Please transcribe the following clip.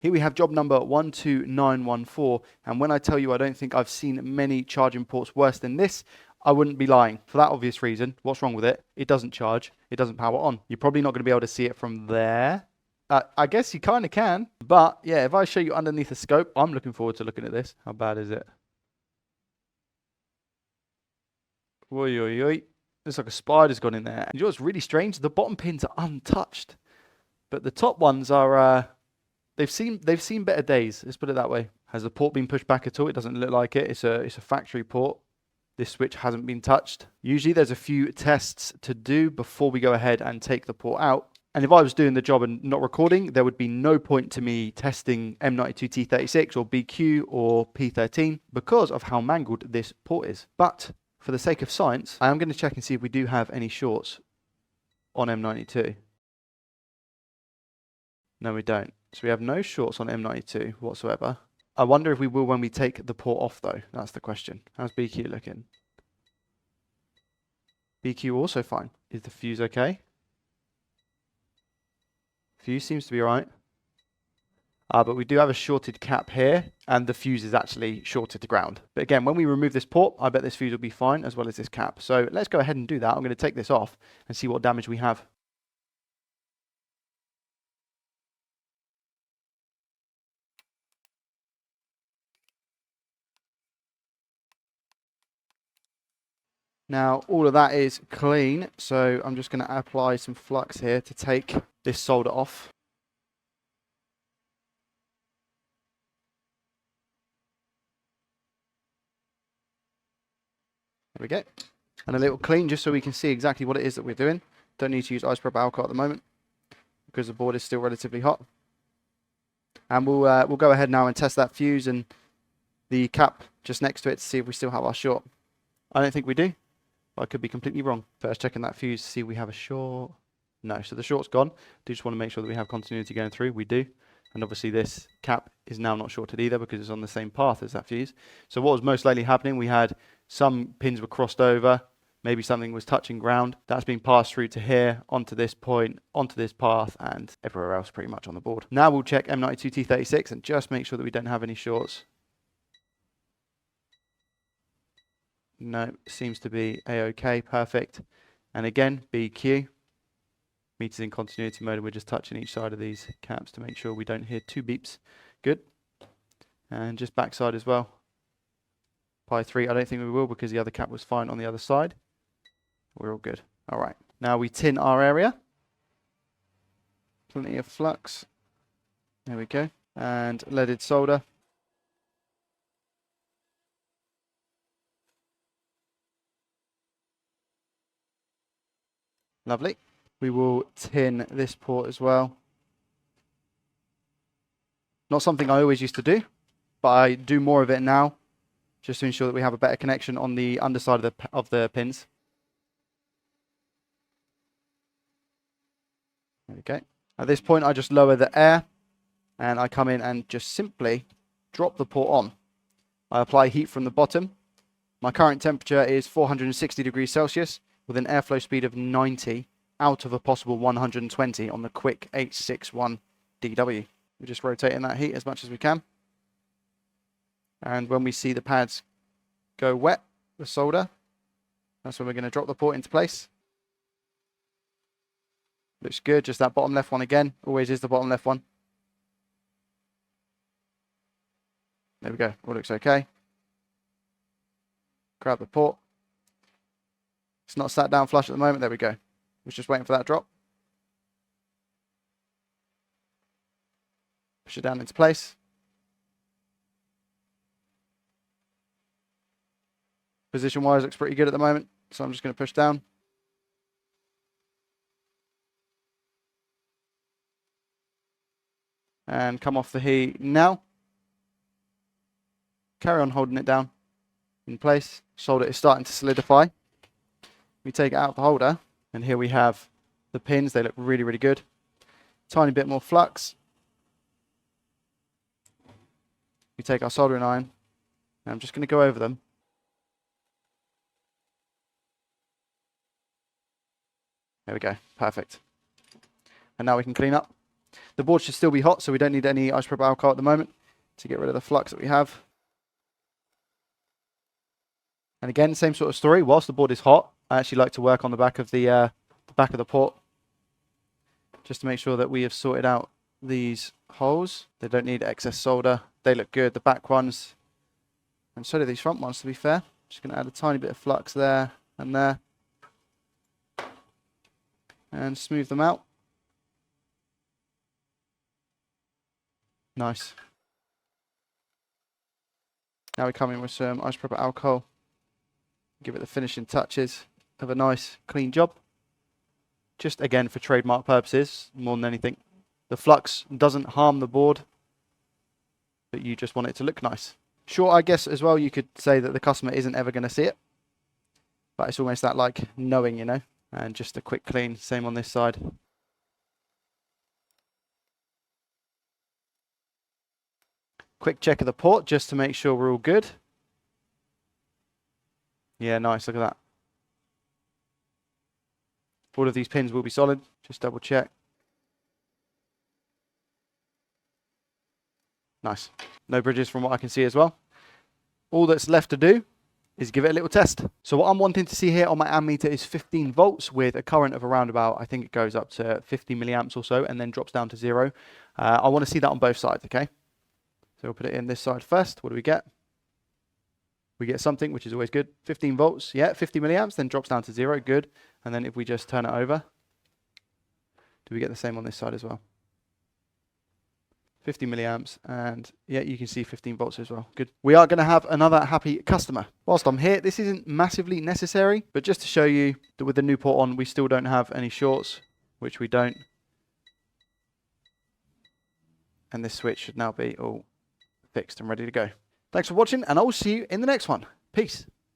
Here we have job number 12914, and when I tell you I don't think I've seen many charging ports worse than this, I wouldn't be lying. For that obvious reason, what's wrong with it? It doesn't charge, it doesn't power on. You're probably not going to be able to see it from there. I guess you kind of can, but yeah, if I show you underneath the scope, I'm looking forward to looking at this. How bad is it? Oi, oi, oi. Looks like a spider's gone in there. And you know what's really strange? The bottom pins are untouched, but the top ones are, they've seen better days. Let's put it that way. Has the port been pushed back at all? It doesn't look like it. It's a factory port. This switch hasn't been touched. Usually there's a few tests to do before we go ahead and take the port out. And if I was doing the job and not recording, there would be no point to me testing M92T36 or BQ or P13 because of how mangled this port is. But for the sake of science, I am going to check and see if we do have any shorts on M92. No, we don't. So we have no shorts on M92 whatsoever. I wonder if we will when we take the port off though. That's the question. How's BQ looking? BQ also fine. Is the fuse okay? Fuse seems to be alright. But we do have a shorted cap here, and the fuse is actually shorted to ground. But again, when we remove this port, I bet this fuse will be fine, as well as this cap. So let's go ahead and do that. I'm going to take this off and see what damage we have. Now, all of that is clean, so I'm just going to apply some flux here to take this solder off. There we go. And a little clean just so we can see exactly what it is that we're doing. Don't need to use isopropyl alcohol at the moment because the board is still relatively hot. And we'll go ahead now and test that fuse and the cap just next to it to see if we still have our short. I don't think we do. I could be completely wrong. First checking that fuse to see if we have a short. No, so the short's gone. Do just want to make sure that we have continuity going through. We do. And obviously this cap is now not shorted either because it's on the same path as that fuse. So what was most likely happening, we had some pins were crossed over. Maybe something was touching ground. That's been passed through to here, onto this point, onto this path, and everywhere else pretty much on the board. Now we'll check M92T36 and just make sure that we don't have any shorts. No, seems to be A-OK, perfect. And again, BQ. Meters in continuity mode, and we're just touching each side of these caps to make sure we don't hear two beeps. Good. And just backside as well. Pi 3, I don't think we will because the other cap was fine on the other side. We're all good. All right. Now we tin our area. Plenty of flux. There we go. And leaded solder. Lovely. We will tin this port as well. Not something I always used to do, but I do more of it now, just to ensure that we have a better connection on the underside of the pins. There we go. At this point, I just lower the air, and I come in and just simply drop the port on. I apply heat from the bottom. My current temperature is 460 degrees Celsius with an airflow speed of 90 out of a possible 120 on the quick H61 DW. We're just rotating that heat as much as we can. And when we see the pads go wet with solder, that's when we're going to drop the port into place. Looks good, just that bottom left one again. Always is the bottom left one. There we go, all looks okay. Grab the port. It's not sat down flush at the moment, there we go. We're just waiting for that drop. Push it down into place. Position wise looks pretty good at the moment, so I'm just going to push down. And come off the heat now. Carry on holding it down in place. Solder is starting to solidify. We take it out of the holder, and here we have the pins. They look really, really good. Tiny bit more flux. We take our soldering iron, and I'm just going to go over them. There we go, perfect. And now we can clean up. The board should still be hot, so we don't need any isopropyl alcohol at the moment to get rid of the flux that we have. And again, same sort of story. Whilst the board is hot, I actually like to work on the back of the port, just to make sure that we have sorted out these holes. They don't need excess solder. They look good, the back ones, and so do these front ones, to be fair. Just going to add a tiny bit of flux there and there, and smooth them out. Nice. Now we come in with some isopropyl alcohol. Give it the finishing touches of a nice clean job. Just again for trademark purposes more than anything. The flux doesn't harm the board, but you just want it to look nice. Sure, I guess as well you could say that the customer isn't ever going to see it, but it's almost that like knowing, you know. And just a quick clean, same on this side. Quick check of the port just to make sure we're all good. Yeah, nice, look at that. All of these pins will be solid, just double check. Nice. No bridges from what I can see as well. All that's left to do is give it a little test. So what I'm wanting to see here on my ammeter is 15 volts with a current of around about, I think it goes up to 50 milliamps or so and then drops down to 0. I want to see that on both sides, okay? So we'll put it in this side first. What do we get? We get something, which is always good. 15 volts, yeah, 50 milliamps, then drops down to 0, good. And then if we just turn it over, do we get the same on this side as well? 50 milliamps, and yeah, you can see 15 volts as well. Good. We are going to have another happy customer. Whilst I'm here, this isn't massively necessary, but just to show you that with the new port on, we still don't have any shorts, which we don't. And this switch should now be all fixed and ready to go. Thanks for watching, and I will see you in the next one. Peace.